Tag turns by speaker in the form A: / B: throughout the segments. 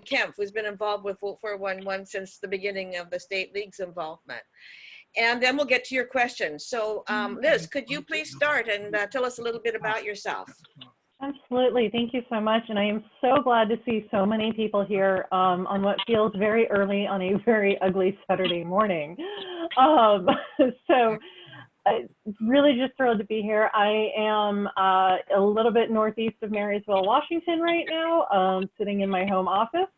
A: Kempf, who's been involved with Vote411 since the beginning of the State League's involvement. And then we'll get to your questions. So Liz, could you please start and tell us a little bit about yourself?
B: Absolutely. Thank you so much. And I am so glad to see so many people here on what feels very early on a very ugly Saturday morning. Really just thrilled to be here. I am a little bit northeast of Marysville, Washington right now, sitting in my home office,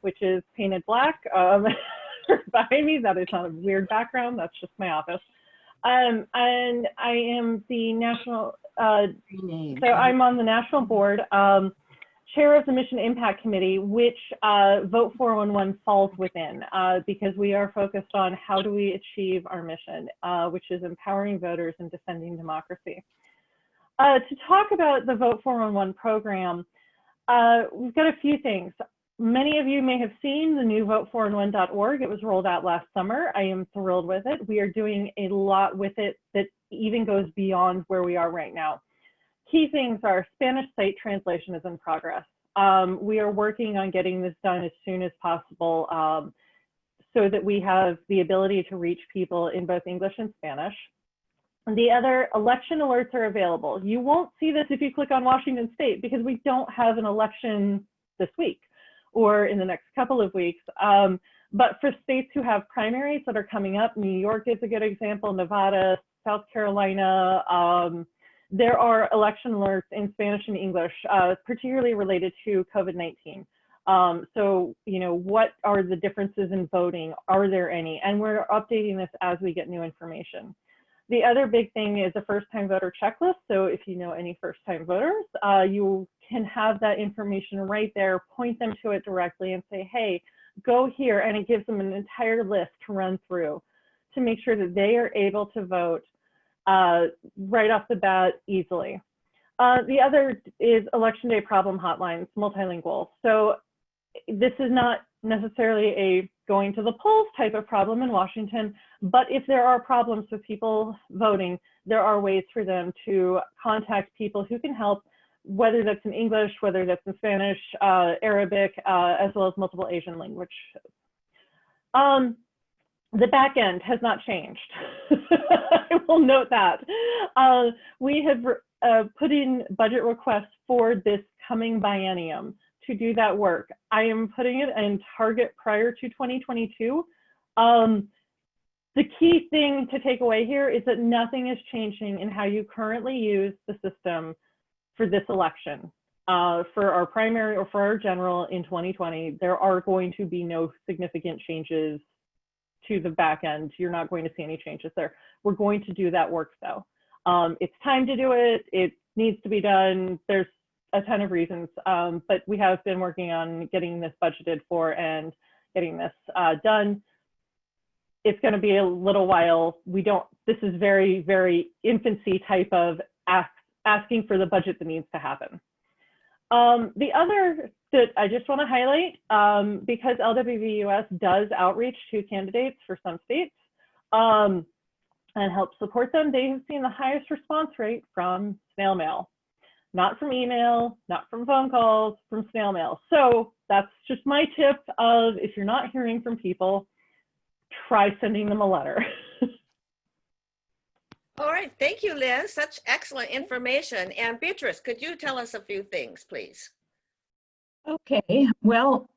B: which is painted black. Behind me, that is not a weird background, that's just my office. And I am the national, so I'm on the national board, chair of the Mission Impact Committee, which Vote411 falls within, because we are focused on how do we achieve our mission, which is empowering voters and defending democracy. To talk about the Vote411 program, we've got a few things. Many of you may have seen the new vote411.org. It was rolled out last summer. I am thrilled with it. We are doing a lot with it that even goes beyond where we are right now. Key things are Spanish site translation is in progress. We are working on getting this done as soon as possible so that we have the ability to reach people in both English and Spanish. And the other election alerts are available. You won't see this if you click on Washington State because we don't have an election this week or in the next couple of weeks. But for states who have primaries that are coming up, New York is a good example, Nevada, South Carolina, there are election alerts in Spanish and English, particularly related to COVID-19. So, you know, what are the differences in voting? Are there any? And we're updating this as we get new information. The other big thing is a first-time voter checklist. So if you know any first-time voters, you can have that information right there, point them to it directly and say, hey, go here. And it gives them an entire list to run through to make sure that they are able to vote right off the bat easily. The other is election day problem hotlines, multilingual. So this is not necessarily a going to the polls type of problem in Washington, but if there are problems with people voting, there are ways for them to contact people who can help, whether that's in English, whether that's in Spanish, Arabic, as well as multiple Asian languages. The back end has not changed. I will note that. We have put in budget requests for this coming biennium to do that work. I am putting it in target prior to 2022. The key thing to take away here is that nothing is changing in how you currently use the system for this election. For our primary or for our general in 2020, there are going to be no significant changes to the back end. You're not going to see any changes there. We're going to do that work though. It's time to do it. It needs to be done. There's a ton of reasons, but we have been working on getting this budgeted for and getting this done. It's going to be a little while. This is very, very infancy type of asking for the budget that needs to happen. The other that I just want to highlight, because LWVUS does outreach to candidates for some states and help support them, they have seen the highest response rate from snail mail. Not from email, not from phone calls, from snail mail. So that's just my tip of, if you're not hearing from people, try sending them a letter.
A: All right, thank you, Liz. Such excellent information. And Beatrice, could you tell us a few things, please?
C: Okay, well,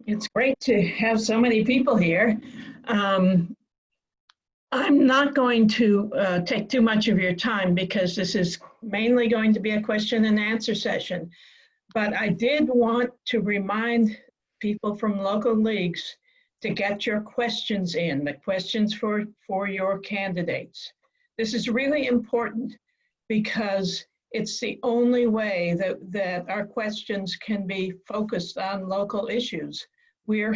C: it's great to have so many people here. I'm not going to take too much of your time because this is mainly going to be a question and answer session. But I did want to remind people from local leagues to get your questions in, the questions for your candidates. This is really important because it's the only way that our questions can be focused on local issues. We're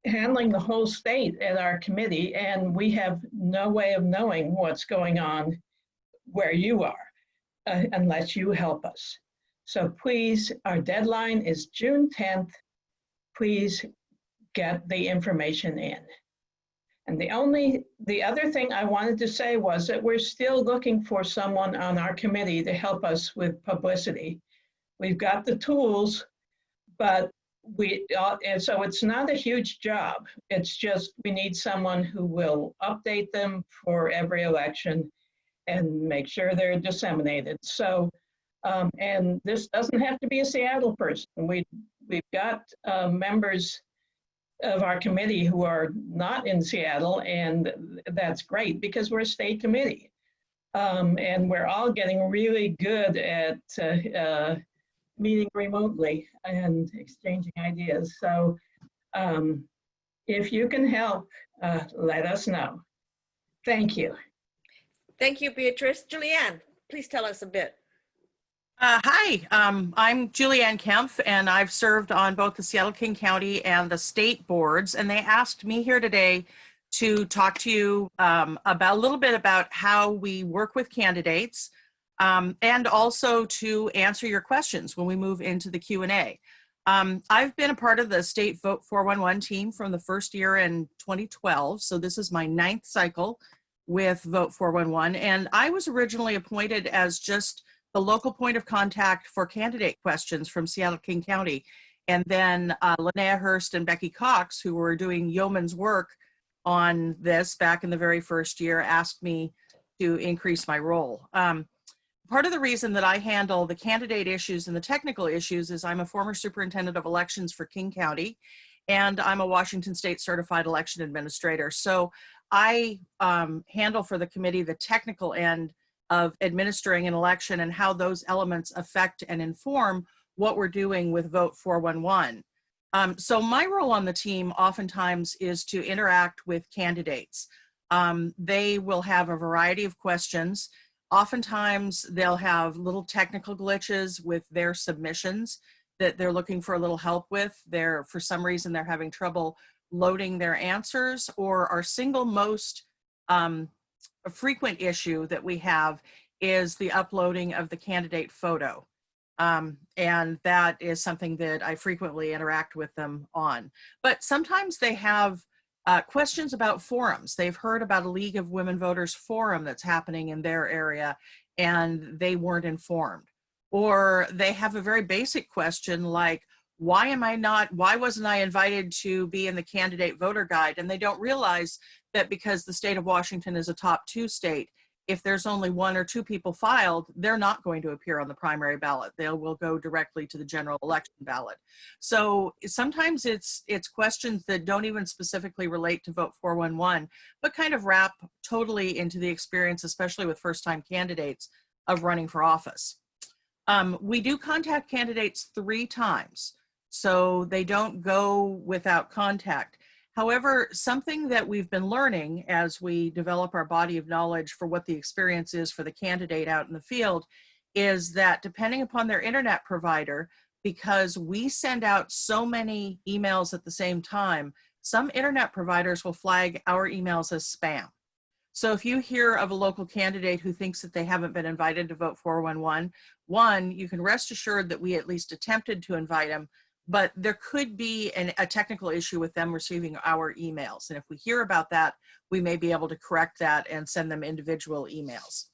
C: handling the whole state at our committee, and we have no way of knowing what's going on where you are unless you help us. So please, our deadline is June 10th. Please get the information in. And the other thing I wanted to say was that we're still looking for someone on our committee to help us with publicity. We've got the tools, but and so it's not a huge job. It's just we need someone who will update them for every election and make sure they're disseminated. So, and this doesn't have to be a Seattle person. We've got members of our committee who are not in Seattle, and that's great because we're a state committee. And we're all getting really good at meeting remotely and exchanging ideas. So if you can help, let us know. Thank you.
A: Thank you, Beatrice. Julianne, please tell us a bit.
D: Hi, I'm Julianne Kempf, and I've served on both the Seattle-King County and the state boards, and they asked me here today to talk to you about a little bit about how we work with candidates, and also to answer your questions when we move into the Q&A. I've been a part of the State Vote411 team from the first year in 2012, so this is my 9th cycle with Vote411, and I was originally appointed as just the local point of contact for candidate questions from Seattle-King County. And then Linnea Hurst and Becky Cox, who were doing yeoman's work on this back in the very first year, asked me to increase my role. Part of the reason that I handle the candidate issues and the technical issues is I'm a former superintendent of elections for King County, and I'm a Washington State certified election administrator. So I handle for the committee the technical end of administering an election and how those elements affect and inform what we're doing with Vote411. So my role on the team oftentimes is to interact with candidates. They will have a variety of questions. Oftentimes they'll have little technical glitches with their submissions that they're looking for a little help with. For some reason, they're having trouble loading their answers, or our single most a frequent issue that we have is the uploading of the candidate photo. And that is something that I frequently interact with them on. But sometimes they have questions about forums. They've heard about a League of Women Voters forum that's happening in their area, and they weren't informed. Or they have a very basic question like, why wasn't I invited to be in the candidate voter guide? And they don't realize that because the state of Washington is a top 2 state, if there's only 1 or 2 people filed, they're not going to appear on the primary ballot. They will go directly to the general election ballot. So sometimes it's questions that don't even specifically relate to Vote411, but kind of wrap totally into the experience, especially with first-time candidates, of running for office. We do contact candidates 3 times, so they don't go without contact. However, something that we've been learning as we develop our body of knowledge for what the experience is for the candidate out in the field is that depending upon their internet provider, because we send out so many emails at the same time, some internet providers will flag our emails as spam. So if you hear of a local candidate who thinks that they haven't been invited to Vote411, one, you can rest assured that we at least attempted to invite them, but there could be a technical issue with them receiving our emails. And if we hear about that, we may be able to correct that and send them individual emails.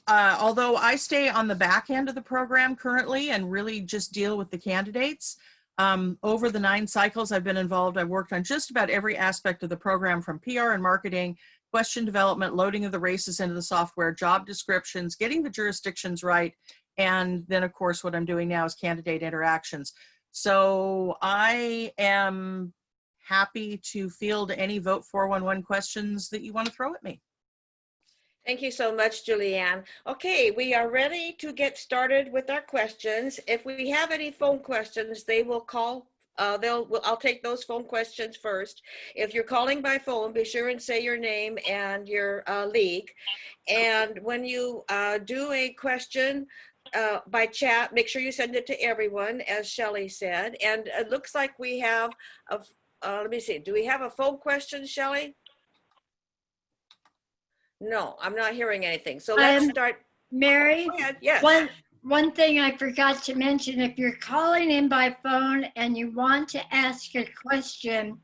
D: Although I stay on the back end of the program currently and really just deal with the candidates, over the 9 cycles I've been involved, I've worked on just about every aspect of the program, from PR and marketing, question development, loading of the races into the software, job descriptions, getting the jurisdictions right, and then of course what I'm doing now is candidate interactions. So I am happy to field any Vote411 questions that you want to throw at me.
A: Thank you so much, Julianne. Okay, we are ready to get started with our questions. If we have any phone questions, they will call. I'll take those phone questions first. If you're calling by phone, be sure and say your name and your league. And when you do a question by chat, make sure you send it to everyone, as Shelley said. And it looks like we have let me see. Do we have a phone question, Shelley? No, I'm not hearing anything. So let's start.
E: Mary,
A: Go ahead. Yes.
E: one thing I forgot to mention, if you're calling in by phone and you want to ask a question,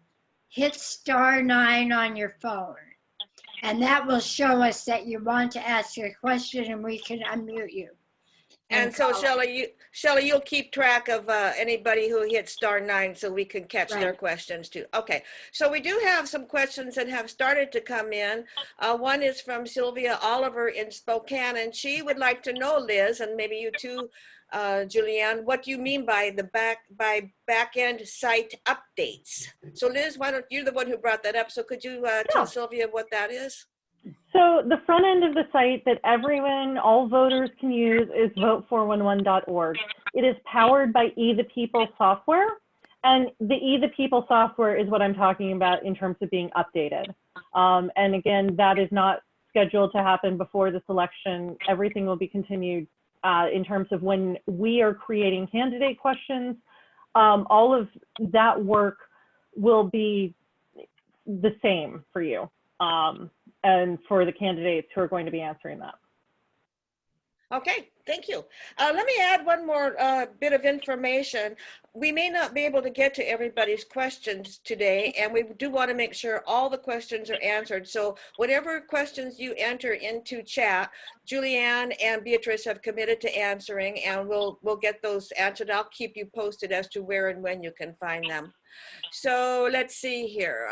E: hit *9 on your phone. And that will show us that you want to ask your question and we can unmute you.
A: And so
E: call it.
A: Shelley, you'll keep track of anybody who hit *9 so we can catch their
E: Right.
A: questions too. Okay, so we do have some questions that have started to come in. One is from Sylvia Oliver in Spokane, and she would like to know, Liz, and maybe you too, Julianne, what you mean by the back-end site updates. So Liz, why don't you're the one who brought that up, so could you tell Sylvia what that is?
B: So the front end of the site that everyone, all voters can use is vote411.org. It is powered by the People software. And the the People software is what I'm talking about in terms of being updated. And again, that is not scheduled to happen before this election. Everything will be continued in terms of when we are creating candidate questions. All of that work will be the same for you. And for the candidates who are going to be answering that.
A: Okay, thank you. Let me add one more bit of information. We may not be able to get to everybody's questions today, and we do want to make sure all the questions are answered. So whatever questions you enter into chat, Julianne and Beatrice have committed to answering, and we'll get those answered. I'll keep you posted as to where and when you can find them. So let's see here.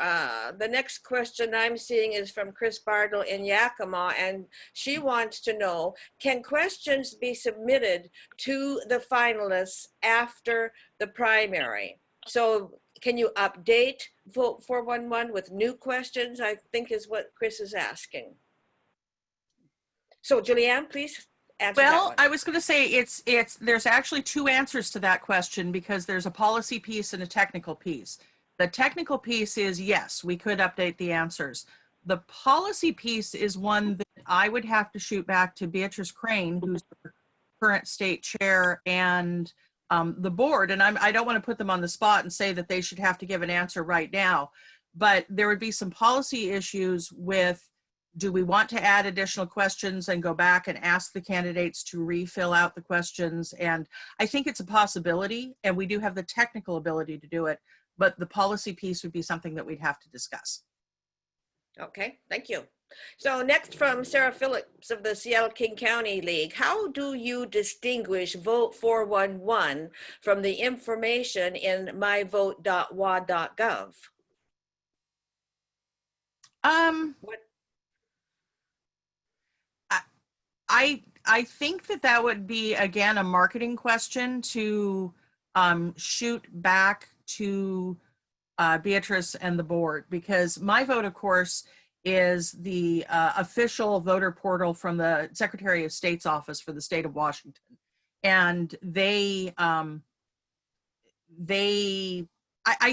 A: The next question I'm seeing is from Chris Bardle in Yakima, and she wants to know, can questions be submitted to the finalists after the primary? So can you update Vote 411 with new questions? I think is what Chris is asking. So Julianne, please answer that
D: Well,
A: one.
D: I was going to say there's actually two answers to that question because there's a policy piece and a technical piece. The technical piece is yes, we could update the answers. The policy piece is one that I would have to shoot back to Beatrice Crane, who's the current state chair, and the board. And I don't want to put them on the spot and say that they should have to give an answer right now, but there would be some policy issues with, do we want to add additional questions and go back and ask the candidates to refill out the questions? And I think it's a possibility, and we do have the technical ability to do it, but the policy piece would be something that we'd have to discuss.
A: Okay, thank you. So next from Sarah Phillips of the Seattle-King County League, how do you distinguish Vote 411 from the information in myvote.wa.gov? What?
D: I think that would be, again, a marketing question to shoot back to Beatrice and the board, because My Vote, of course, is the official voter portal from the Secretary of State's office for the state of Washington. And I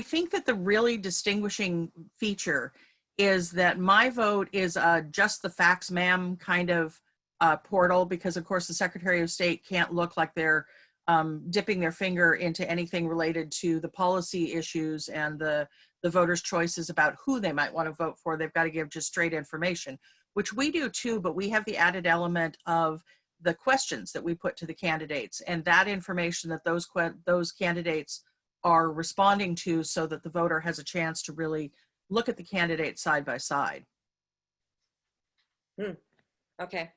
D: think that the really distinguishing feature is that My Vote is just the fax ma'am kind of portal, because of course the Secretary of State can't look like they're dipping their finger into anything related to the policy issues and the voters' choices about who they might want to vote for. They've got to give just straight information, which we do too, but we have the added element of the questions that we put to the candidates and that information that those candidates are responding to, so that the voter has a chance to really look at the candidates side by side.
A: Okay.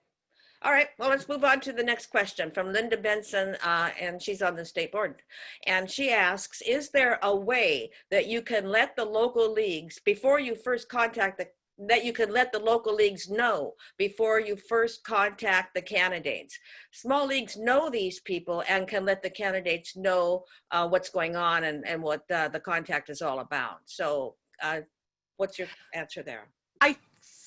A: All right, well, let's move on to the next question from Linda Benson, and she's on the state board. And she asks, is there a way that you can let the local leagues, before you first contact that you can let the local leagues know before you first contact the candidates? Small leagues know these people and can let the candidates know what's going on and what the contact is all about. So what's your answer there?
D: I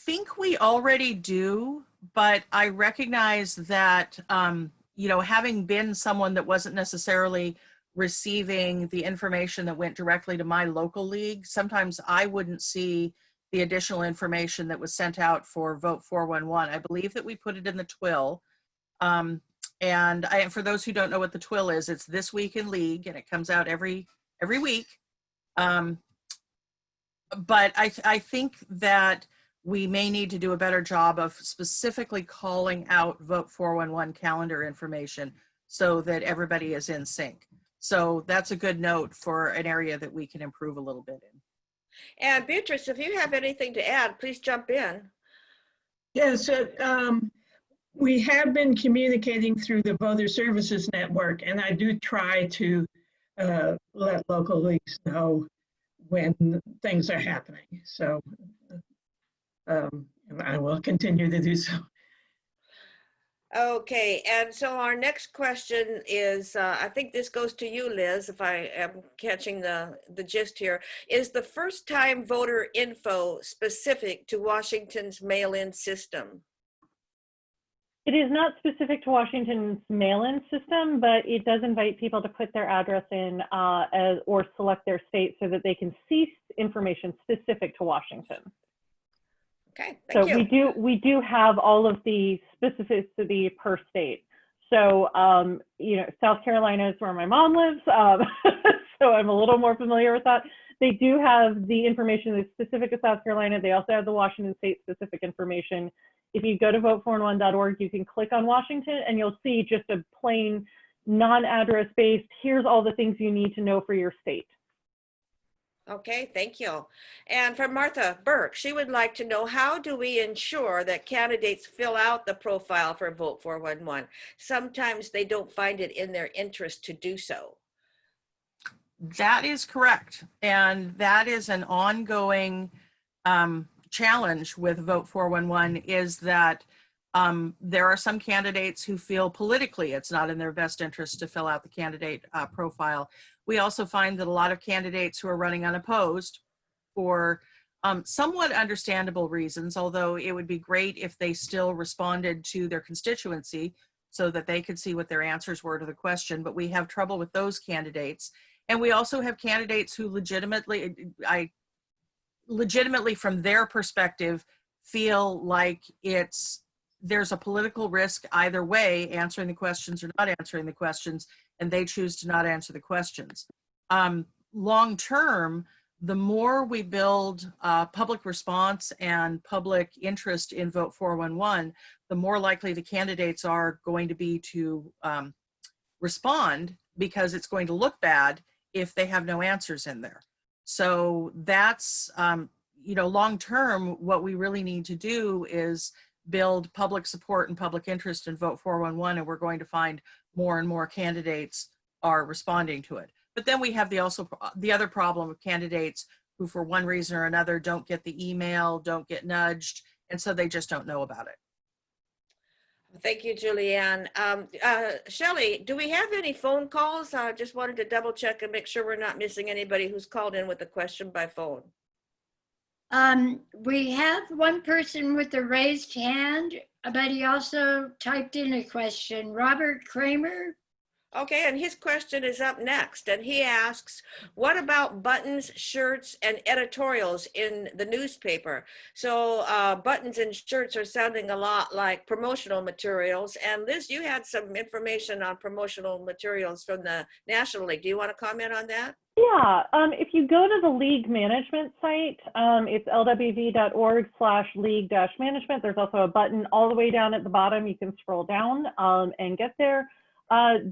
D: think we already do, but I recognize that, having been someone that wasn't necessarily receiving the information that went directly to my local league, sometimes I wouldn't see the additional information that was sent out for Vote 411. I believe that we put it in the TWIL. And for those who don't know what the TWIL is, it's This Week in League, and it comes out every week. But I think that we may need to do a better job of specifically calling out Vote 411 calendar information so that everybody is in sync. So that's a good note for an area that we can improve a little bit in.
A: And Beatrice, if you have anything to add, please jump in.
C: Yes, we have been communicating through the Voter Services Network, and I do try to let local leagues know when things are happening. So and I will continue to do so.
A: Okay, and so our next question is, I think this goes to you, Liz, if I am catching the gist here. Is the first time voter info specific to Washington's mail-in system?
B: It is not specific to Washington's mail-in system, but it does invite people to put their address in or select their state so that they can see information specific to Washington.
A: Okay, thank you.
B: So we do have all of the specificity per state. So, you know, South Carolina is where my mom lives, so I'm a little more familiar with that. They do have the information that's specific to South Carolina. They also have the Washington state specific information. If you go to vote411.org, you can click on Washington and you'll see just a plain non-address based, here's all the things you need to know for your state.
A: Okay, thank you. And from Martha Burke, she would like to know, how do we ensure that candidates fill out the profile for Vote 411? Sometimes they don't find it in their interest to do so.
D: That is correct. And that is an ongoing challenge with Vote 411, is that there are some candidates who feel politically it's not in their best interest to fill out the candidate profile. We also find that a lot of candidates who are running unopposed for somewhat understandable reasons, although it would be great if they still responded to their constituency so that they could see what their answers were to the question, but we have trouble with those candidates. And we also have candidates who legitimately from their perspective feel like there's a political risk either way, answering the questions or not answering the questions, and they choose to not answer the questions. Long term, the more we build public response and public interest in Vote 411, the more likely the candidates are going to be to respond, because it's going to look bad if they have no answers in there. So that's, you know, long term, what we really need to do is build public support and public interest in Vote 411, and we're going to find more and more candidates are responding to it. But then we have the other problem of candidates who, for one reason or another, don't get the email, don't get nudged, and so they just don't know about it.
A: Thank you, Julianne. Shelley, do we have any phone calls? I just wanted to double check and make sure we're not missing anybody who's called in with a question by phone.
E: We have one person with a raised hand, but he also typed in a question. Robert Kramer.
A: Okay, and his question is up next, and he asks, what about buttons, shirts, and editorials in the newspaper? So buttons and shirts are sounding a lot like promotional materials. And Liz, you had some information on promotional materials from the National League. Do you want to comment on that?
B: Yeah, if you go to the league management site, it's lwv.org/league-management. There's also a button all the way down at the bottom. You can scroll down and get there.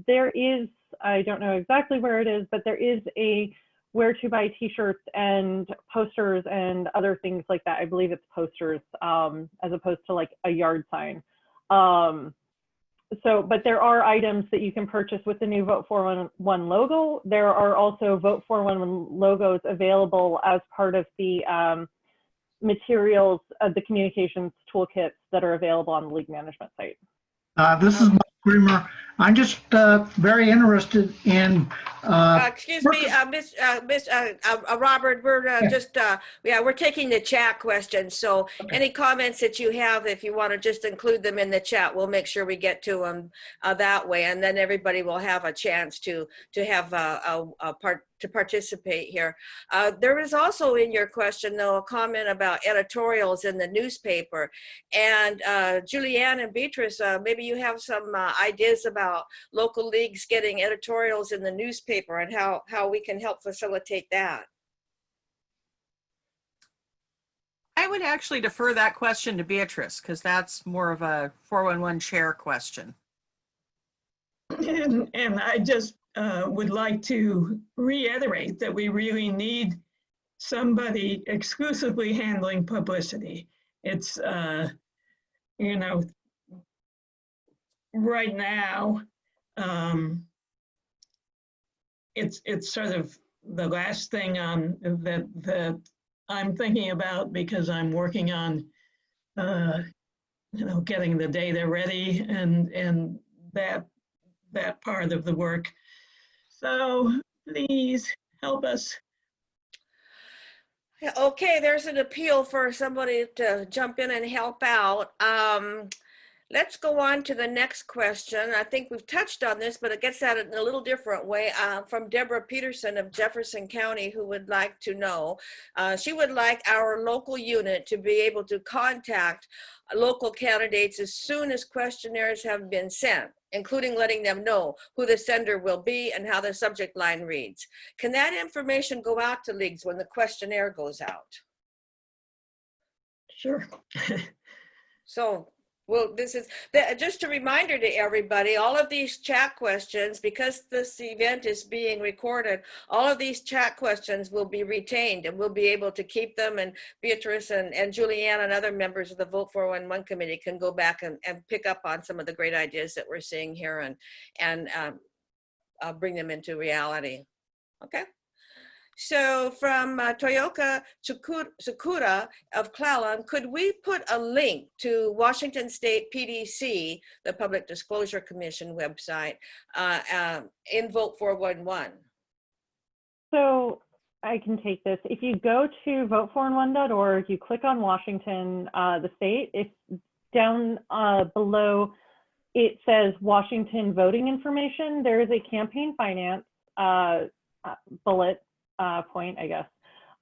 B: There is, I don't know exactly where it is, but there is a where to buy t-shirts and posters and other things like that. I believe it's posters as opposed to like a yard sign. But there are items that you can purchase with the new Vote 411 logo. There are also Vote 411 logos available as part of the materials of the communications toolkits that are available on the league management site.
F: This is Mike Creamer. I'm just very interested in.
A: Excuse me, Robert. We're taking the chat questions. So
F: Okay.
A: Any comments that you have, if you want to just include them in the chat, we'll make sure we get to them that way, and then everybody will have a chance to have to participate here. There is also in your question, though, a comment about editorials in the newspaper. And Julianne and Beatrice, maybe you have some ideas about local leagues getting editorials in the newspaper and how we can help facilitate that.
D: I would actually defer that question to Beatrice, because that's more of a 411 chair question.
C: And I just would like to reiterate that we really need somebody exclusively handling publicity. It's you know, right now, it's sort of the last thing on that I'm thinking about, because I'm working on, getting the data ready and that part of the work. So please help us.
A: Yeah, okay, there's an appeal for somebody to jump in and help out. Let's go on to the next question. I think we've touched on this, but it gets at it in a little different way, from Deborah Peterson of Jefferson County, who would like to know. She would like our local unit to be able to contact local candidates as soon as questionnaires have been sent, including letting them know who the sender will be and how the subject line reads. Can that information go out to leagues when the questionnaire goes out?
C: Sure.
A: So, well, this is just a reminder to everybody, all of these chat questions, because this event is being recorded, all of these chat questions will be retained, and we'll be able to keep them, and Beatrice and Julianne and other members of the Vote 411 committee can go back and pick up on some of the great ideas that we're seeing here and bring them into reality. Okay. So from Toyoka Sakura of Clallam, could we put a link to Washington State PDC, the Public Disclosure Commission website, in Vote 411?
B: So I can take this. If you go to vote411.org, you click on Washington, the state, it's down below, it says Washington voting information. There is a campaign finance bullet point, I guess.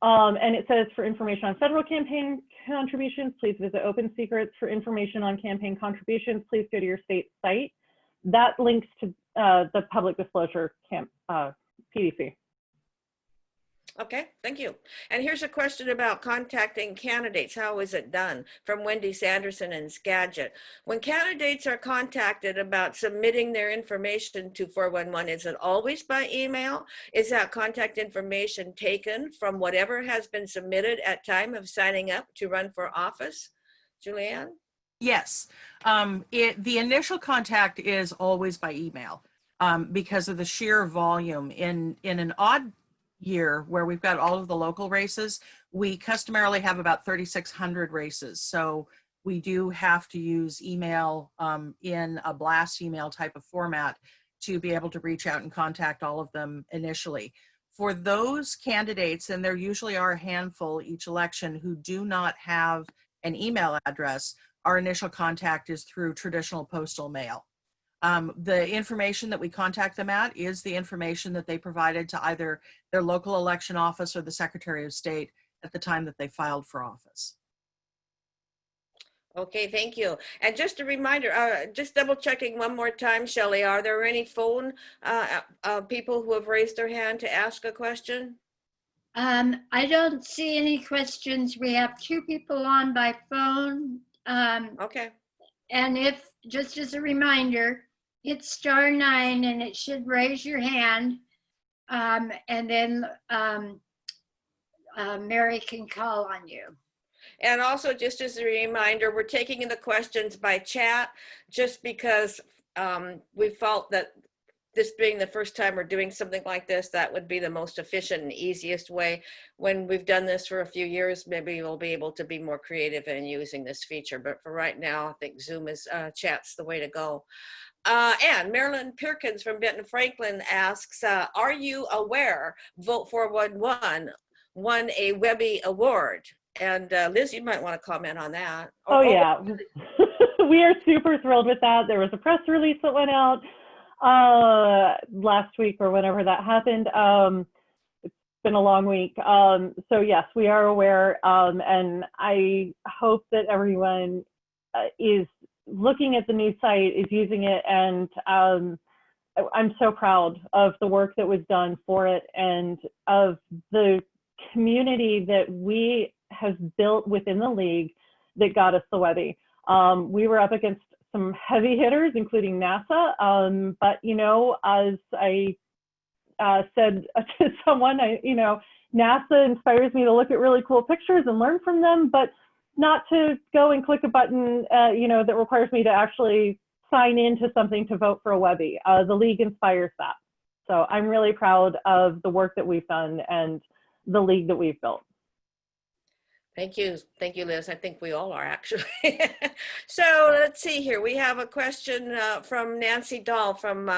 B: And it says, for information on federal campaign contributions, please visit Open Secrets. For information on campaign contributions, please go to your state site. That links to the Public Disclosure PDC.
A: Okay, thank you. And here's a question about contacting candidates. How is it done? From Wendy Sanderson in Skagit. When candidates are contacted about submitting their information to 411, is it always by email? Is that contact information taken from whatever has been submitted at time of signing up to run for office? Julianne?
D: Yes, the initial contact is always by email because of the sheer volume. In an odd year where we've got all of the local races, we customarily have about 3,600 races. So we do have to use email in a blast email type of format to be able to reach out and contact all of them initially. For those candidates, and there usually are a handful each election who do not have an email address, our initial contact is through traditional postal mail. The information that we contact them at is the information that they provided to either their local election office or the Secretary of State at the time that they filed for office.
A: Okay, thank you. And just a reminder, just double checking one more time, Shelley, are there any phone people who have raised their hand to ask a question?
E: I don't see any questions. We have 2 people on by phone.
A: Okay.
E: And if, just as a reminder, hit *9 and it should raise your hand. And then Mary can call on you.
A: And also, just as a reminder, we're taking in the questions by chat just because we felt that this being the first time we're doing something like this, that would be the most efficient and easiest way. When we've done this for a few years, maybe we'll be able to be more creative in using this feature. But for right now, I think Zoom is chat's the way to go. And Marilyn Perkins from Benton Franklin asks, are you aware Vote 411 won a Webby Award? And Liz, you might want to comment on that.
B: Oh, yeah. We are super thrilled with that. There was a press release that went out last week or whenever that happened. It's been a long week. So yes, we are aware. And I hope that everyone is looking at the new site, is using it. And I'm so proud of the work that was done for it and of the community that we have built within the league that got us the Webby. We were up against some heavy hitters, including NASA. But, you know, as I said to someone, NASA inspires me to look at really cool pictures and learn from them. But not to go and click a button, that requires me to actually sign into something to vote for a Webby. The league inspires that. So I'm really proud of the work that we've done and the league that we've built.
A: Thank you, Liz. I think we all are actually. So let's see here. We have a question from Nancy Dahl from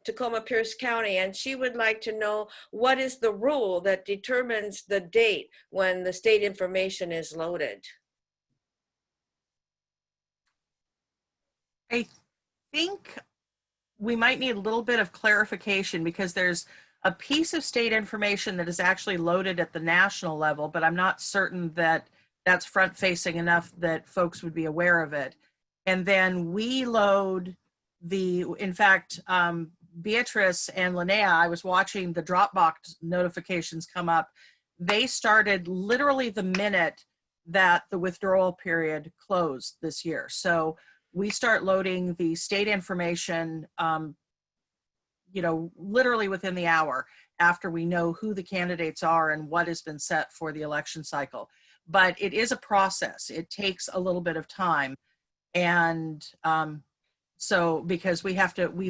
A: Tacoma Pierce County, and she would like to know what is the rule that determines the date when the state information is loaded?
D: I think we might need a little bit of clarification because there's a piece of state information that is actually loaded at the national level, but I'm not certain that that's front facing enough that folks would be aware of it. And then we load in fact, Beatrice and Linnea, I was watching the Dropbox notifications come up. They started literally the minute that the withdrawal period closed this year. So we start loading the state information, literally within the hour after we know who the candidates are and what has been set for the election cycle. But it is a process. It takes a little bit of time. And so because we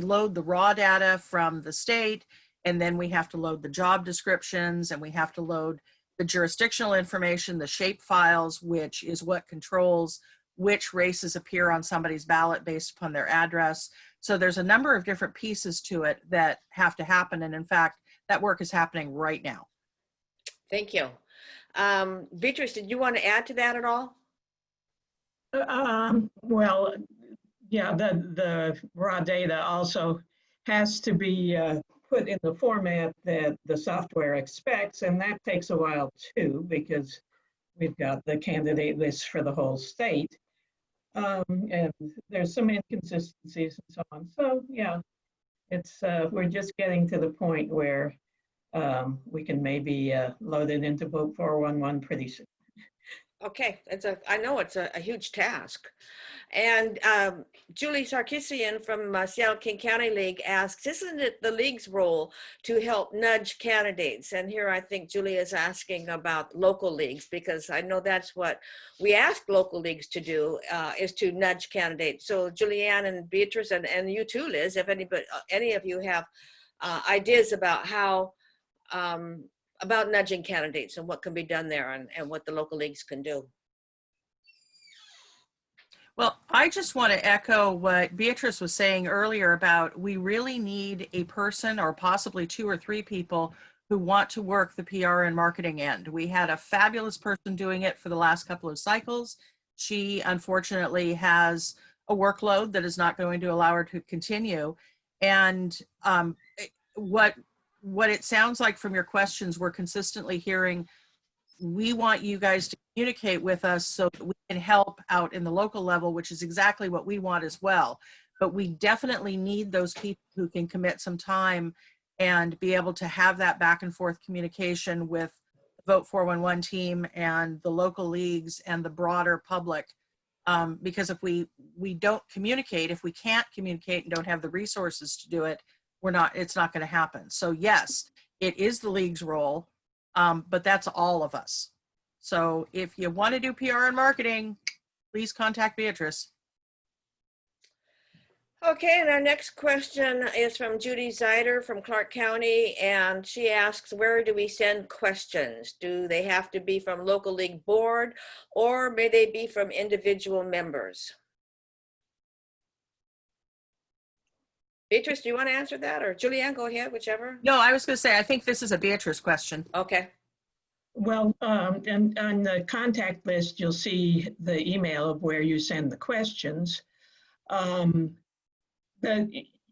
D: load the raw data from the state, and then we have to load the job descriptions, and we have to load the jurisdictional information, the shape files, which is what controls which races appear on somebody's ballot based upon their address. So there's a number of different pieces to it that have to happen. And in fact, that work is happening right now.
A: Thank you. Beatrice, did you want to add to that at all?
C: Well, yeah, the raw data also has to be put in the format that the software expects, and that takes a while too, because we've got the candidate list for the whole state. And there's some inconsistencies and so on. So yeah, it's we're just getting to the point where we can maybe load it into Vote411 pretty soon.
A: Okay, I know it's a huge task. And Julie Sarkisian from Seattle King County League asks, isn't it the league's role to help nudge candidates? And here I think Julie is asking about local leagues, because I know that's what we ask local leagues to do, is to nudge candidates. So Julianne and Beatrice and you too, Liz, if any of you have ideas about how, about nudging candidates and what can be done there and what the local leagues can do.
D: Well, I just want to echo what Beatrice was saying earlier about we really need a person or possibly 2 or 3 people who want to work the PR and marketing end. We had a fabulous person doing it for the last couple of cycles. She unfortunately has a workload that is not going to allow her to continue. And what it sounds like from your questions, we're consistently hearing, we want you guys to communicate with us so that we can help out in the local level, which is exactly what we want as well. But we definitely need those people who can commit some time and be able to have that back and forth communication with the Vote411 team and the local leagues and the broader public. Because if we don't communicate, if we can't communicate and don't have the resources to do it, it's not going to happen. So yes, it is the league's role. But that's all of us. So if you want to do PR and marketing, please contact Beatrice.
A: Okay, and our next question is from Judy Zeider from Clark County, and she asks, where do we send questions? Do they have to be from local league board, or may they be from individual members? Beatrice, do you want to answer that, or Julianne, go ahead, whichever.
D: No, I was going to say, I think this is a Beatrice question.
A: Okay.
C: Well, and on the contact list, you'll see the email of where you send the questions.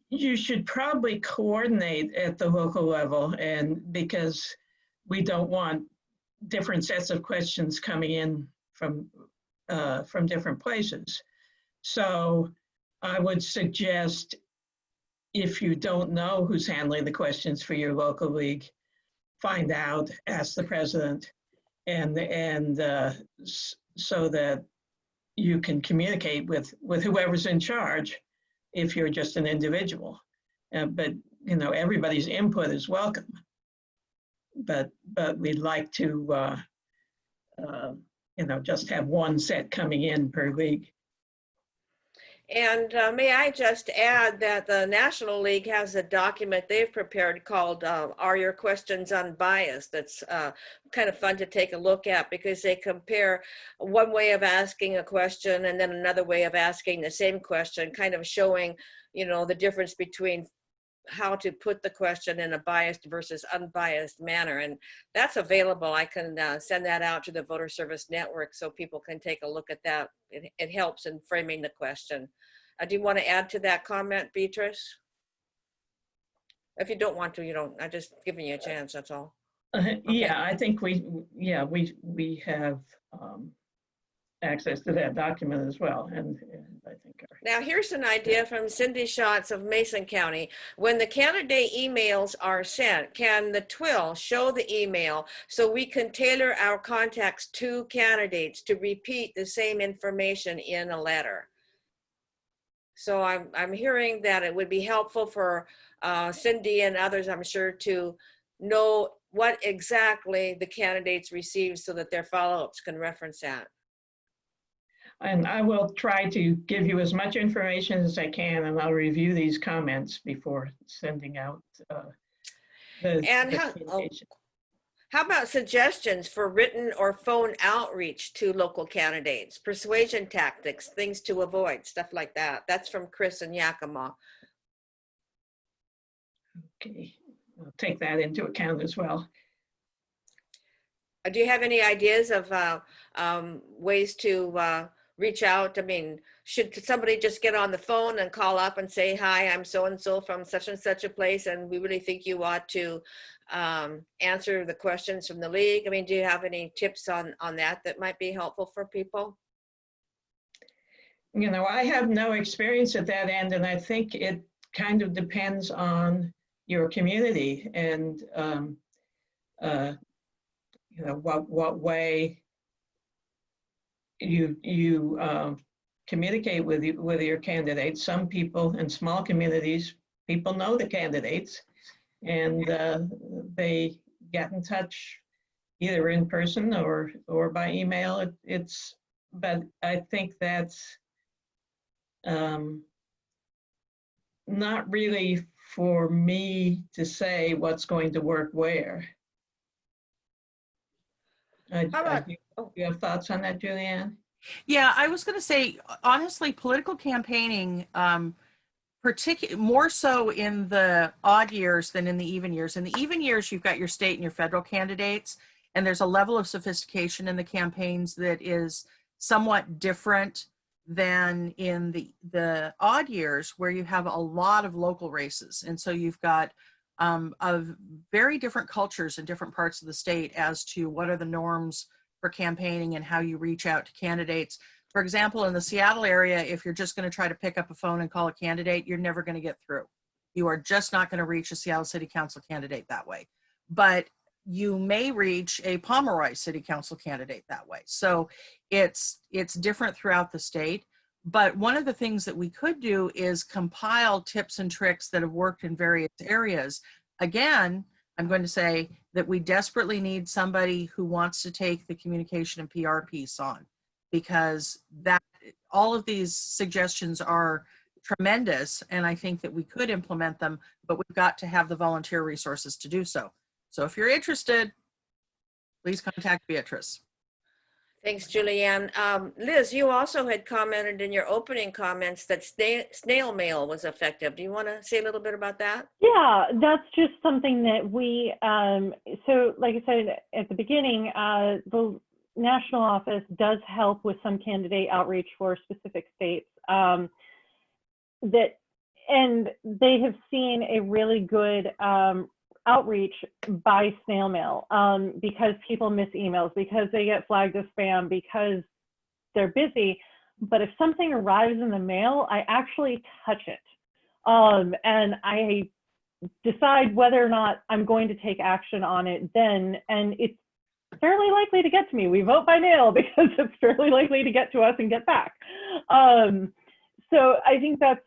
C: You should probably coordinate at the local level, and because we don't want different sets of questions coming in from different places. So I would suggest, if you don't know who's handling the questions for your local league, find out, ask the president, and so that you can communicate with whoever's in charge if you're just an individual. But everybody's input is welcome. But we'd like to just have one set coming in per league.
A: And may I just add that the National League has a document they've prepared called Are Your Questions Unbiased? That's kind of fun to take a look at because they compare one way of asking a question and then another way of asking the same question, kind of showing, the difference between how to put the question in a biased versus unbiased manner. And that's available. I can send that out to the Voter Service Network so people can take a look at that. It helps in framing the question. Do you want to add to that comment, Beatrice? If you don't want to, you don't. I'm just giving you a chance, that's all.
C: Yeah, I think we have access to that document as well. And I think
A: now here's an idea from Cindy Schatz of Mason County. When the candidate emails are sent, can the TWIL show the email so we can tailor our contacts to candidates to repeat the same information in a letter? So I'm hearing that it would be helpful for Cindy and others, I'm sure, to know what exactly the candidates receive so that their follow-ups can reference that.
C: And I will try to give you as much information as I can, and I'll review these comments before sending out communication.
A: How about suggestions for written or phone outreach to local candidates, persuasion tactics, things to avoid, stuff like that? That's from Chris in Yakima.
C: Okay, I'll take that into account as well.
A: Do you have any ideas of ways to reach out? I mean, should somebody just get on the phone and call up and say, hi, I'm so-and-so from such and such a place, and we really think you ought to answer the questions from the league? I mean, do you have any tips on that might be helpful for people?
C: I have no experience at that end, and I think it kind of depends on your community and what way you communicate with your candidates. Some people in small communities, people know the candidates, and they get in touch either in person or by email. But I think that's not really for me to say what's going to work where. You have thoughts on that, Julianne?
D: Yeah, I was going to say, honestly, political campaigning, more so in the odd years than in the even years. In the even years, you've got your state and your federal candidates, and there's a level of sophistication in the campaigns that is somewhat different than in the odd years, where you have a lot of local races. And so you've got of very different cultures in different parts of the state as to what are the norms for campaigning and how you reach out to candidates. For example, in the Seattle area, if you're just going to try to pick up a phone and call a candidate, you're never going to get through. You are just not going to reach a Seattle City Council candidate that way. But you may reach a Pomeroy City Council candidate that way. So it's different throughout the state. But one of the things that we could do is compile tips and tricks that have worked in various areas. Again, I'm going to say that we desperately need somebody who wants to take the communication and PR piece on, because all of these suggestions are tremendous, and I think that we could implement them, but we've got to have the volunteer resources to do so. So if you're interested, please contact Beatrice.
A: Thanks, Julianne. Liz, you also had commented in your opening comments that snail mail was effective. Do you want to say a little bit about that?
B: Yeah, that's just something that we, so like I said at the beginning, the national office does help with some candidate outreach for specific states. And they have seen a really good outreach by snail mail because people miss emails, because they get flagged as spam, because they're busy. But if something arrives in the mail, I actually touch it. And I decide whether or not I'm going to take action on it then, and it's fairly likely to get to me. We vote by mail because it's fairly likely to get to us and get back. So I think that's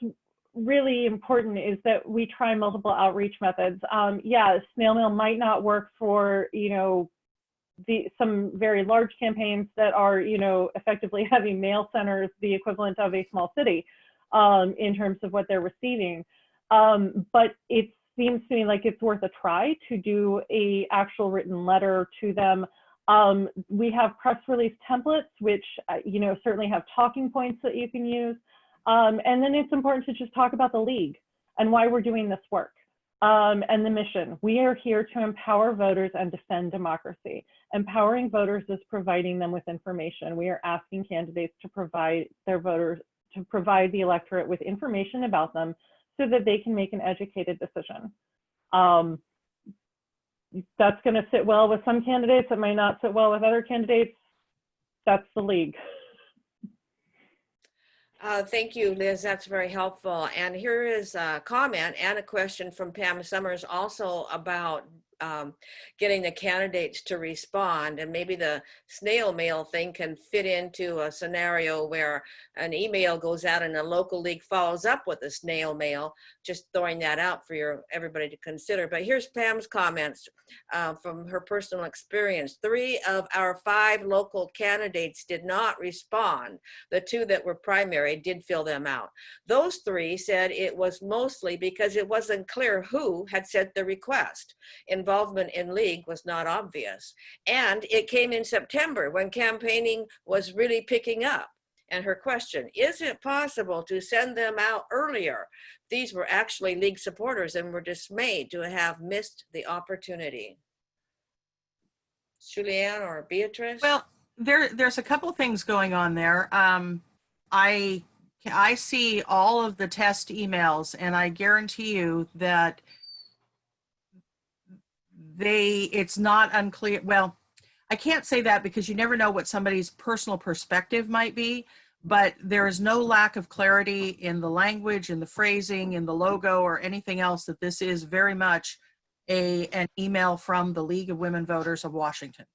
B: really important, is that we try multiple outreach methods. Yeah, snail mail might not work for, some very large campaigns that are, you know, effectively having mail centers the equivalent of a small city in terms of what they're receiving. But it seems to me like it's worth a try to do a actual written letter to them. We have press release templates, which, you know, certainly have talking points that you can use. And then it's important to just talk about the league and why we're doing this work and the mission. We are here to empower voters and defend democracy. Empowering voters is providing them with information. We are asking candidates to provide their voters, to provide the electorate with information about them so that they can make an educated decision. That's going to sit well with some candidates. It might not sit well with other candidates. That's the league.
A: Thank you, Liz. That's very helpful. And here is a comment and a question from Pam Summers also about getting the candidates to respond, and maybe the snail mail thing can fit into a scenario where an email goes out and a local league follows up with a snail mail. Just throwing that out for everybody to consider. But here's Pam's comments from her personal experience. 3 of our 5 local candidates did not respond. The 2 that were primary did fill them out. Those 3 said it was mostly because it wasn't clear who had sent the request. Involvement in league was not obvious. And it came in September when campaigning was really picking up. And her question, is it possible to send them out earlier? These were actually league supporters and were dismayed to have missed the opportunity. Julianne or Beatrice?
D: Well, there's a couple things going on there. I see all of the test emails, and I guarantee you that it's not unclear. Well, I can't say that because you never know what somebody's personal perspective might be, but there is no lack of clarity in the language, in the phrasing, in the logo, or anything else that this is very much an email from the League of Women Voters of Washington.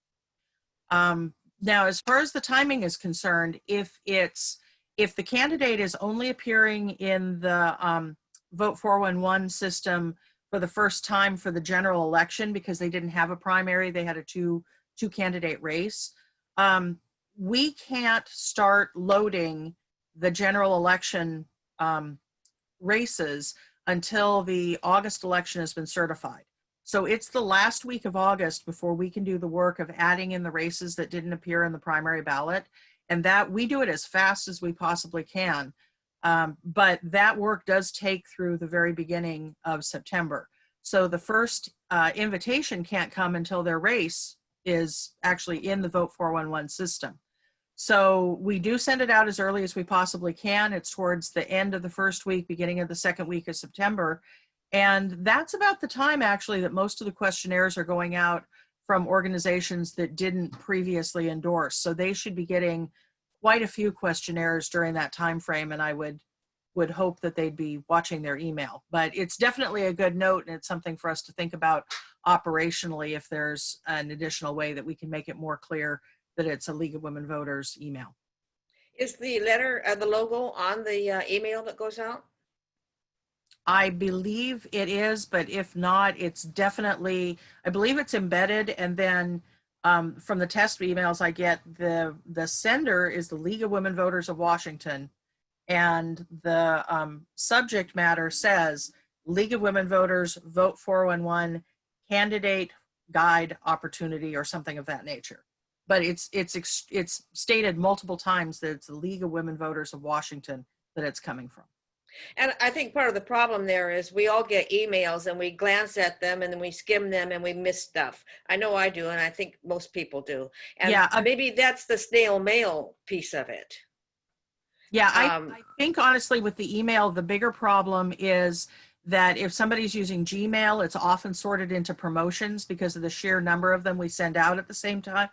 D: Now, as far as the timing is concerned, if the candidate is only appearing in the Vote 411 system for the first time for the general election because they didn't have a primary, they had a two candidate race, we can't start loading the general election races until the August election has been certified. So it's the last week of August before we can do the work of adding in the races that didn't appear in the primary ballot. And that we do it as fast as we possibly can. But that work does take through the very beginning of September. So the first invitation can't come until their race is actually in the Vote 411 system. So we do send it out as early as we possibly can. It's towards the end of the first week, beginning of the second week of September. And that's about the time actually that most of the questionnaires are going out from organizations that didn't previously endorse. So they should be getting quite a few questionnaires during that time frame, and I would hope that they'd be watching their email. But it's definitely a good note, and it's something for us to think about operationally if there's an additional way that we can make it more clear that it's a League of Women Voters email.
A: Is the letter, the logo on the email that goes out?
D: I believe it is, but if not, it's definitely, I believe it's embedded. And then from the test emails I get, the sender is the League of Women Voters of Washington. And the subject matter says League of Women Voters Vote 411 Candidate Guide Opportunity or something of that nature. But it's stated multiple times that it's the League of Women Voters of Washington that it's coming from.
A: And I think part of the problem there is we all get emails and we glance at them and then we skim them and we miss stuff. I know I do, and I think most people do. And yeah, maybe that's the snail mail piece of it.
D: Yeah, I think honestly with the email, the bigger problem is that if somebody's using Gmail, it's often sorted into promotions because of the sheer number of them we send out at the same time.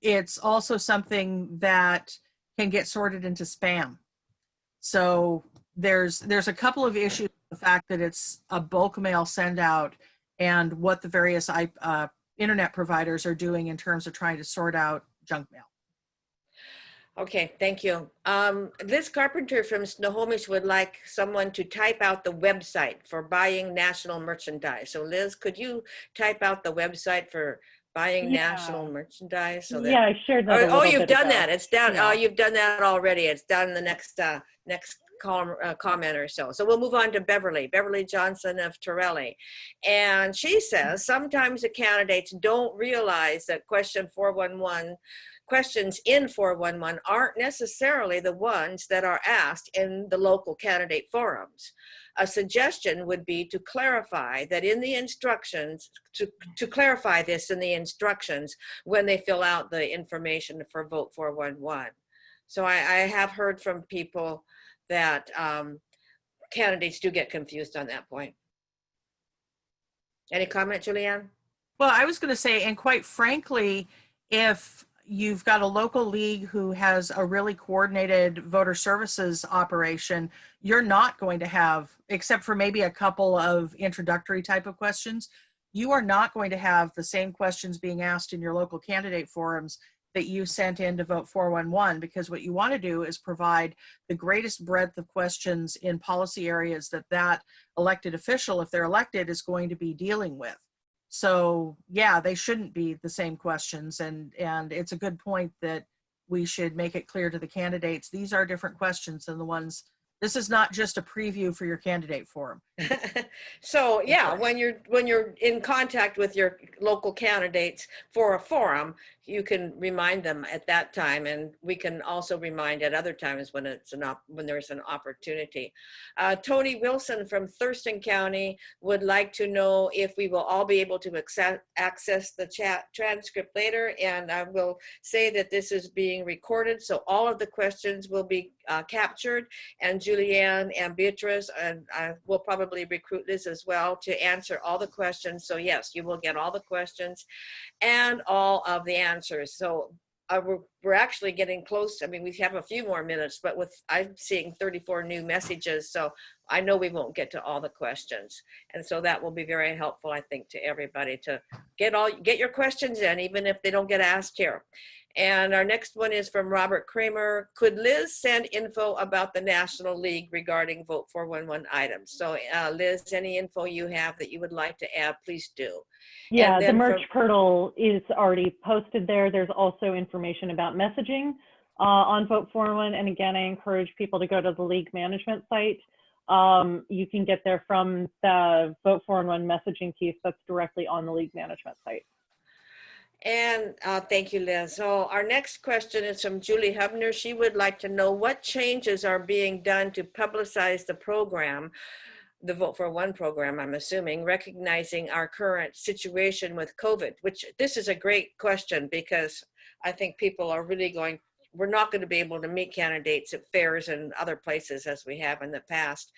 D: It's also something that can get sorted into spam. So there's a couple of issues with the fact that it's a bulk mail send out and what the various internet providers are doing in terms of trying to sort out junk mail.
A: Okay, thank you. Liz Carpenter from Snohomish would like someone to type out the website for buying national merchandise. So Liz, could you type out the website for buying
B: Yeah.
A: national merchandise so that?
B: Yeah, I shared that a
A: Oh,
B: little
A: you've
B: bit
A: done
B: ago.
A: that. It's down.
B: Yeah.
A: Oh, you've done that already. It's down in the next column, comment or so. So we'll move on to Beverly Johnson of Torelli. And she says, sometimes the candidates don't realize that questions in 411 aren't necessarily the ones that are asked in the local candidate forums. A suggestion would be to clarify that in the instructions, to clarify this in the instructions when they fill out the information for Vote 411. So I have heard from people that candidates do get confused on that point. Any comment, Julianne?
D: Well, I was going to say, and quite frankly, if you've got a local league who has a really coordinated voter services operation, you're not going to have, except for maybe a couple of introductory type of questions, you are not going to have the same questions being asked in your local candidate forums that you sent in to Vote 411, because what you want to do is provide the greatest breadth of questions in policy areas that elected official, if they're elected, is going to be dealing with. So yeah, they shouldn't be the same questions, and it's a good point that we should make it clear to the candidates, these are different questions than the ones, this is not just a preview for your candidate forum.
A: So yeah, when you're in contact with your local candidates for a forum, you can remind them at that time, and we can also remind at other times when when there's an opportunity. Tony Wilson from Thurston County would like to know if we will all be able to access the chat transcript later, and I will say that this is being recorded, so all of the questions will be captured, and Julianne and Beatrice, and I will probably recruit Liz as well to answer all the questions. So yes, you will get all the questions and all of the answers. So we're actually getting close. I mean, we have a few more minutes, but I'm seeing 34 new messages, so I know we won't get to all the questions. And so that will be very helpful, I think, to everybody to get your questions in, even if they don't get asked here. And our next one is from Robert Kramer. Could Liz send info about the National League regarding Vote 411 items? So Liz, any info you have that you would like to add, please do.
B: Yeah, the merch portal is already posted there. There's also information about messaging on Vote 411. And again, I encourage people to go to the League management site. You can get there from the Vote 411 messaging piece that's directly on the League management site.
A: And thank you, Liz. So our next question is from Julie Hubner. She would like to know what changes are being done to publicize the program, the Vote for One program, I'm assuming, recognizing our current situation with COVID, which this is a great question because I think people are really we're not going to be able to meet candidates at fairs and other places as we have in the past.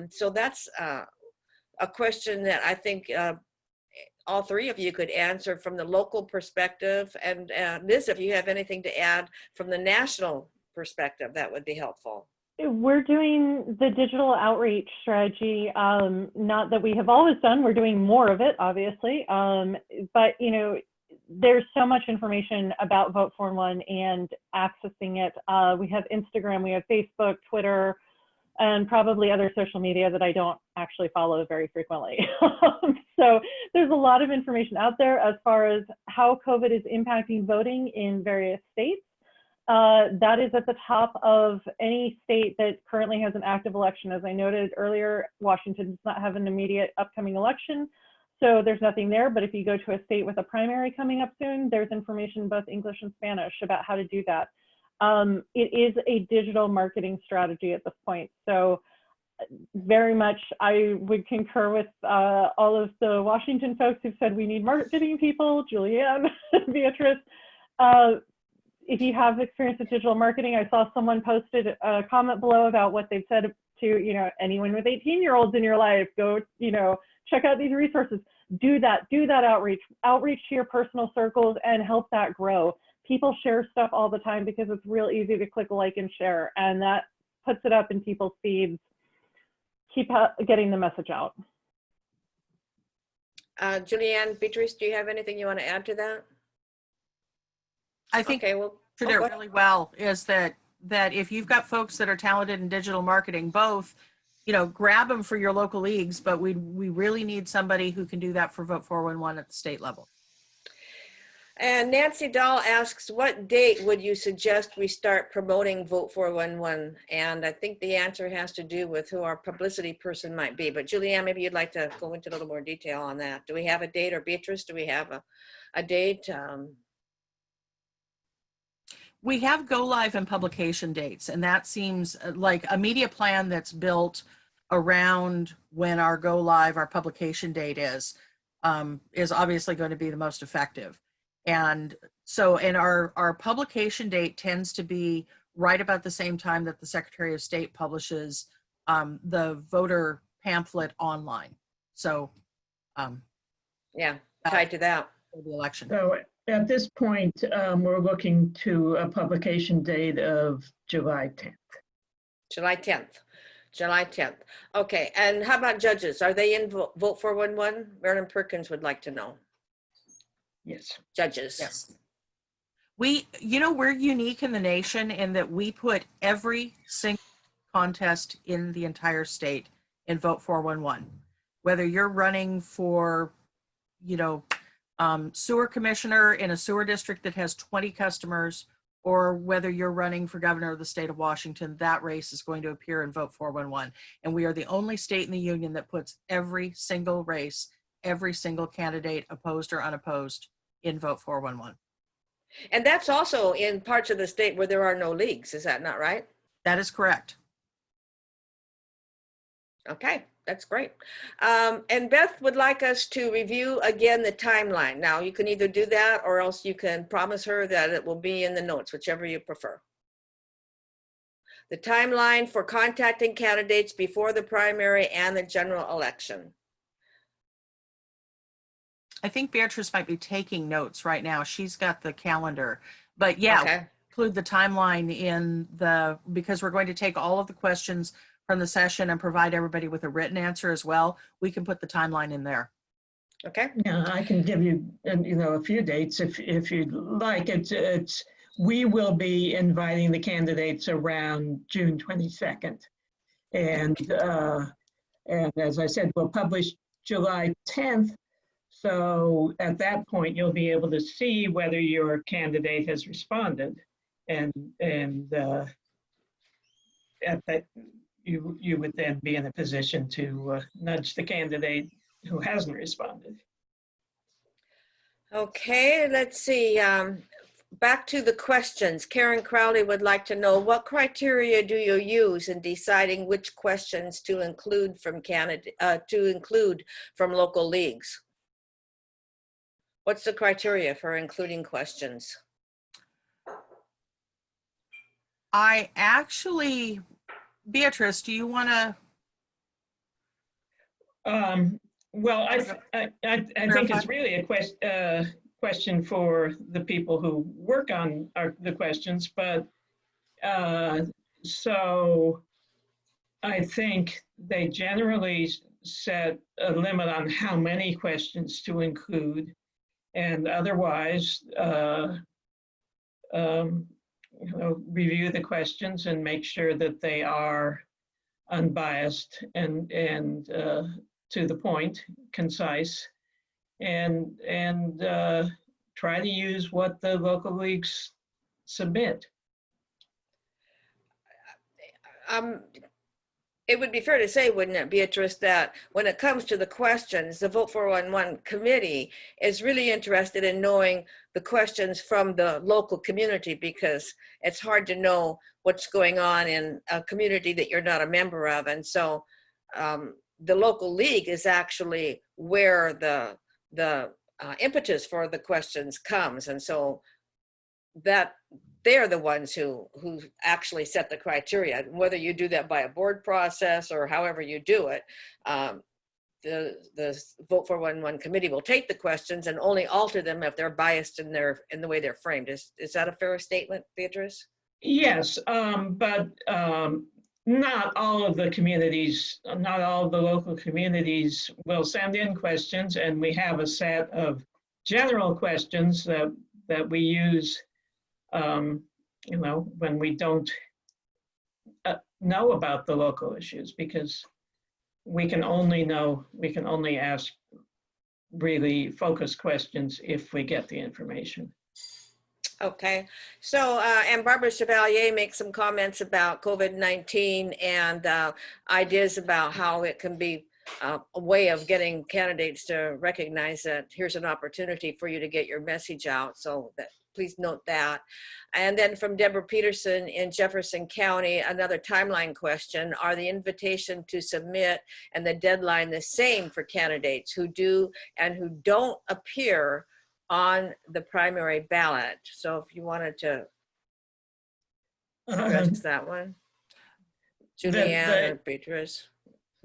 A: So that's a question that I think all three of you could answer from the local perspective. And Liz, if you have anything to add from the national perspective, that would be helpful.
B: We're doing the digital outreach strategy, not that we have always done, we're doing more of it, obviously. But, you know, there's so much information about Vote 411 and accessing it. We have Instagram, we have Facebook, Twitter, and probably other social media that I don't actually follow very frequently. So there's a lot of information out there as far as how COVID is impacting voting in various states. That is at the top of any state that currently has an active election. As I noted earlier, Washington does not have an immediate upcoming election, so there's nothing there. But if you go to a state with a primary coming up soon, there's information both English and Spanish about how to do that. It is a digital marketing strategy at this point. So very much I would concur with all of the Washington folks who've said we need marketing people, Julianne, Beatrice. If you have experience with digital marketing, I saw someone posted a comment below about what they've said to, you know, anyone with 18-year-olds in your life, go, you know, check out these resources, do that outreach to your personal circles and help that grow. People share stuff all the time because it's real easy to click like and share, and that puts it up in people's feeds. Keep getting the message out.
A: Julianne, Beatrice, do you have anything you want to add to that?
D: I think,
A: okay, well,
D: did it really well is that if you've got folks that are talented in digital marketing, both, grab them for your local leagues, but we really need somebody who can do that for Vote 411 at the state level.
A: And Nancy Dahl asks, what date would you suggest we start promoting Vote 411? And I think the answer has to do with who our publicity person might be. But Julianne, maybe you'd like to go into a little more detail on that. Do we have a date, or Beatrice, do we have a date?
D: We have go live and publication dates, and that seems like a media plan that's built around when our go live, our publication date is obviously going to be the most effective. And so, and our publication date tends to be right about the same time that the Secretary of State publishes the voter pamphlet online. So,
A: yeah, tied to that.
D: For the election.
C: So at this point, we're looking to a publication date of July 10th.
A: July 10th. July 10th. Okay, and how about judges? Are they in Vote 411? Marilyn Perkins would like to know.
C: Yes.
A: Judges.
D: Yes. We're unique in the nation in that we put every single contest in the entire state in Vote 411. Whether you're running for, sewer commissioner in a sewer district that has 20 customers, or whether you're running for governor of the state of Washington, that race is going to appear in Vote 411. And we are the only state in the union that puts every single race, every single candidate, opposed or unopposed, in Vote 411.
A: And that's also in parts of the state where there are no leagues. Is that not right?
D: That is correct.
A: Okay, that's great. And Beth would like us to review again the timeline. Now, you can either do that, or else you can promise her that it will be in the notes, whichever you prefer. The timeline for contacting candidates before the primary and the general election.
D: I think Beatrice might be taking notes right now. She's got the calendar, but yeah,
A: Okay.
D: include the timeline in because we're going to take all of the questions from the session and provide everybody with a written answer as well. We can put the timeline in there.
A: Okay.
C: Yeah, I can give you, a few dates if you'd like. We will be inviting the candidates around June 22nd. And as I said, we'll publish July 10th. So at that point, you'll be able to see whether your candidate has responded, and at that, you would then be in a position to nudge the candidate who hasn't responded.
A: Okay, let's see. Back to the questions. Karen Crowley would like to know, what criteria do you use in deciding which questions to include from local leagues? What's the criteria for including questions?
D: I actually, Beatrice, do you want to?
C: Well, I think it's really a question for the people who work on the questions, but so I think they generally set a limit on how many questions to include, and otherwise review the questions and make sure that they are unbiased and to the point, concise, and try to use what the local leagues submit.
A: It would be fair to say, wouldn't it, Beatrice, that when it comes to the questions, the Vote 411 committee is really interested in knowing the questions from the local community, because it's hard to know what's going on in a community that you're not a member of. And so the local league is actually where the impetus for the questions comes. And so that they're the ones who actually set the criteria. Whether you do that by a board process or however you do it, the Vote 411 committee will take the questions and only alter them if they're biased in the way they're framed. Is that a fair statement, Beatrice?
C: Yes, but not all of the communities, not all of the local communities will send in questions, and we have a set of general questions that we use you know, when we don't know about the local issues, because we can only ask really focused questions if we get the information.
A: Okay, so, and Barbara Chevalier makes some comments about COVID-19 and ideas about how it can be a way of getting candidates to recognize that here's an opportunity for you to get your message out. So that, please note that. And then from Deborah Peterson in Jefferson County, another timeline question: are the invitation to submit and the deadline the same for candidates who do and who don't appear on the primary ballot? So if you wanted to address that one, Julianne or Beatrice.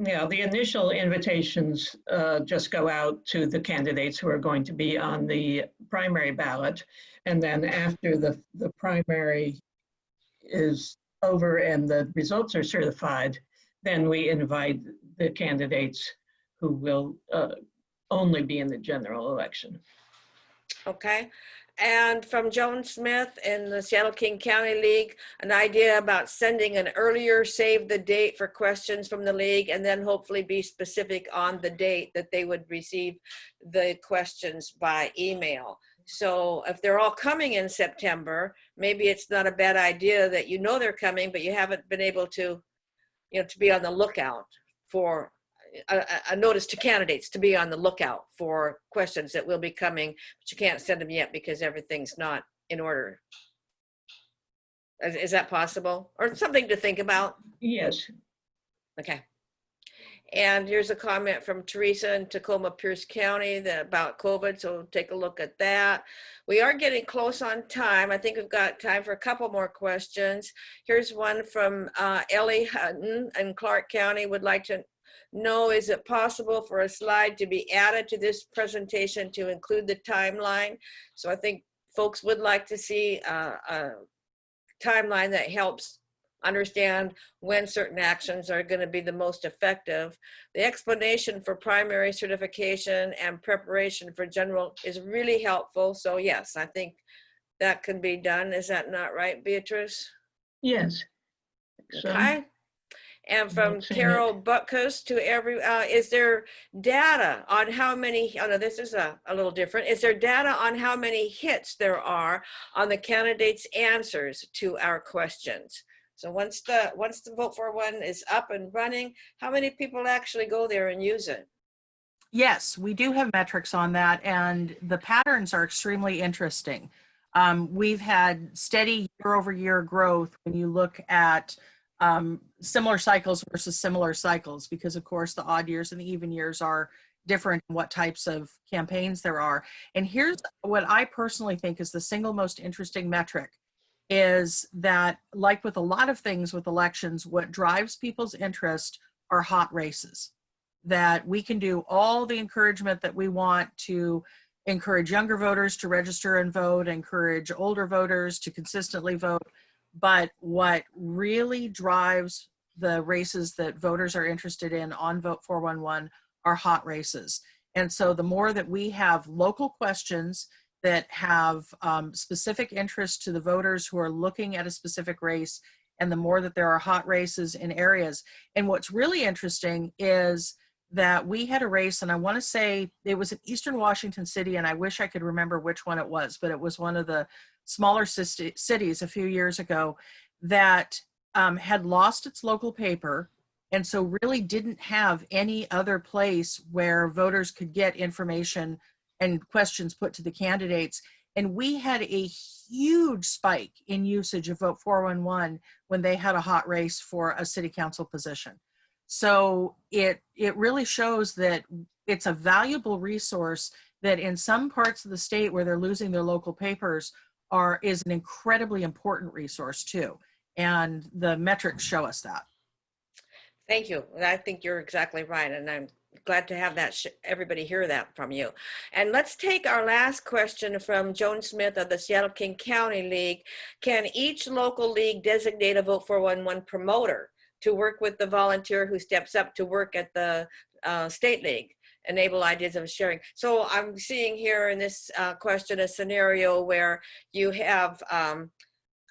C: Yeah, the initial invitations just go out to the candidates who are going to be on the primary ballot. And then after the primary is over and the results are certified, then we invite the candidates who will only be in the general election.
A: Okay. And from Joan Smith in the Seattle King County League, an idea about sending an earlier save the date for questions from the league, and then hopefully be specific on the date that they would receive the questions by email. So if they're all coming in September, maybe it's not a bad idea that you know they're coming, but you haven't been able to, you know, to be on the lookout for a notice to candidates to be on the lookout for questions that will be coming, but you can't send them yet because everything's not in order. Is that possible? Or something to think about?
C: Yes.
A: Okay. And here's a comment from Teresa in Tacoma Pierce County about COVID, so take a look at that. We are getting close on time. I think we've got time for a couple more questions. Here's one from Ellie Hutton in Clark County. Would like to know, is it possible for a slide to be added to this presentation to include the timeline? So I think folks would like to see a timeline that helps understand when certain actions are going to be the most effective. The explanation for primary certification and preparation for general is really helpful. So yes, I think that can be done. Is that not right, Beatrice?
C: Yes. So,
A: okay. And from Carol Butkus to is there data on how many, oh no, this is a little different. Is there data on how many hits there are on the candidates' answers to our questions? So once the Vote411 is up and running, how many people actually go there and use it?
D: Yes, we do have metrics on that, and the patterns are extremely interesting. We've had steady year-over-year growth when you look at similar cycles versus similar cycles, because of course the odd years and the even years are different in what types of campaigns there are. And here's what I personally think is the single most interesting metric, is that, like with a lot of things with elections, what drives people's interest are hot races. That we can do all the encouragement that we want to encourage younger voters to register and vote, encourage older voters to consistently vote. But what really drives the races that voters are interested in on Vote411 are hot races. And so the more that we have local questions that have specific interest to the voters who are looking at a specific race, and the more that there are hot races in areas. And what's really interesting is that we had a race, and I want to say it was in Eastern Washington City, and I wish I could remember which one it was, but it was one of the smaller cities a few years ago that had lost its local paper, and so really didn't have any other place where voters could get information and questions put to the candidates. And we had a huge spike in usage of Vote411 when they had a hot race for a city council position. So it really shows that it's a valuable resource that in some parts of the state where they're losing their local papers is an incredibly important resource too. And the metrics show us that.
A: Thank you. I think you're exactly right. And I'm glad to have that everybody hear that from you. And let's take our last question from Joan Smith of the Seattle King County League. Can each local league designate a Vote411 promoter to work with the volunteer who steps up to work at the state league? enable ideas of sharing. So I'm seeing here in this question a scenario where you have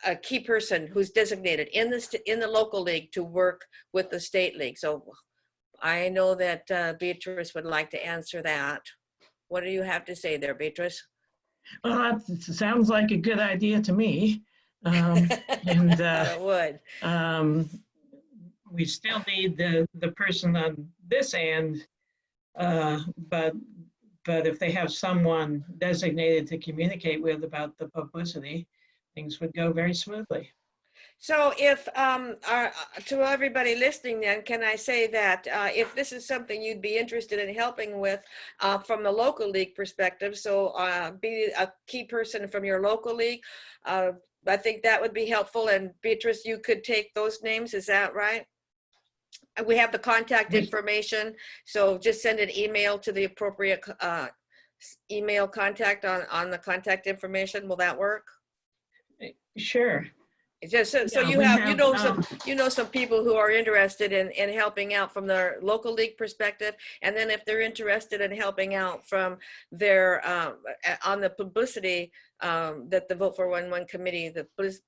A: a key person who's designated in the local league to work with the state league. So I know that Beatrice would like to answer that. What do you have to say there, Beatrice?
C: Well, that sounds like a good idea to me.
A: And it would.
C: We still need the person on this end, but if they have someone designated to communicate with about the publicity, things would go very smoothly.
A: So if, to everybody listening then, can I say that if this is something you'd be interested in helping with from the local league perspective, so be a key person from your local league, I think that would be helpful. And Beatrice, you could take those names, is that right? We have the contact information, so just send an email to the appropriate email contact on the contact information. Will that work?
C: Sure.
A: Just so
C: Yeah,
A: you
C: we
A: have,
C: have,
A: you know some people who are interested in helping out from their local league perspective, and then if they're interested in helping out from their on the publicity that the Vote 411 committee, the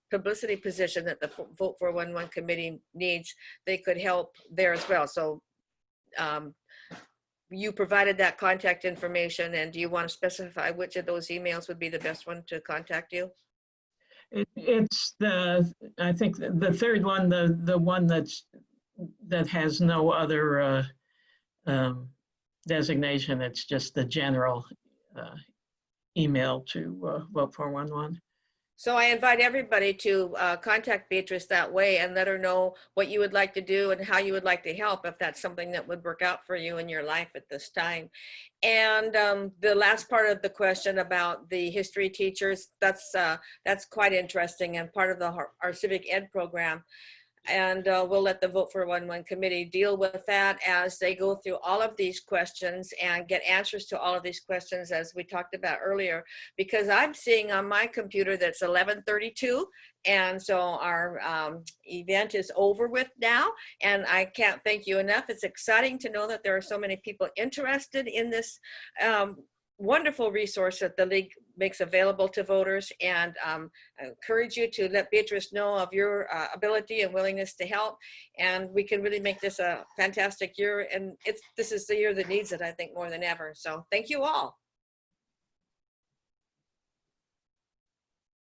A: publicity position that the Vote 411 committee needs, they could help there as well. So you provided that contact information, and do you want to specify which of those emails would be the best one to contact you?
C: It's I think the third one, the one that has no other designation. It's just the general email to Vote 411.
A: So I invite everybody to contact Beatrice that way and let her know what you would like to do and how you would like to help, if that's something that would work out for you in your life at this time. And the last part of the question about the history teachers, that's quite interesting and part of our civic ed program. And we'll let the Vote 411 committee deal with that as they go through all of these questions and get answers to all of these questions, as we talked about earlier, because I'm seeing on my computer that's 11:32. And so our event is over with now, and I can't thank you enough. It's exciting to know that there are so many people interested in this wonderful resource that the League makes available to voters, and I encourage you to let Beatrice know of your ability and willingness to help, and we can really make this a fantastic year, and this is the year that needs it, I think, more than ever. So thank you all.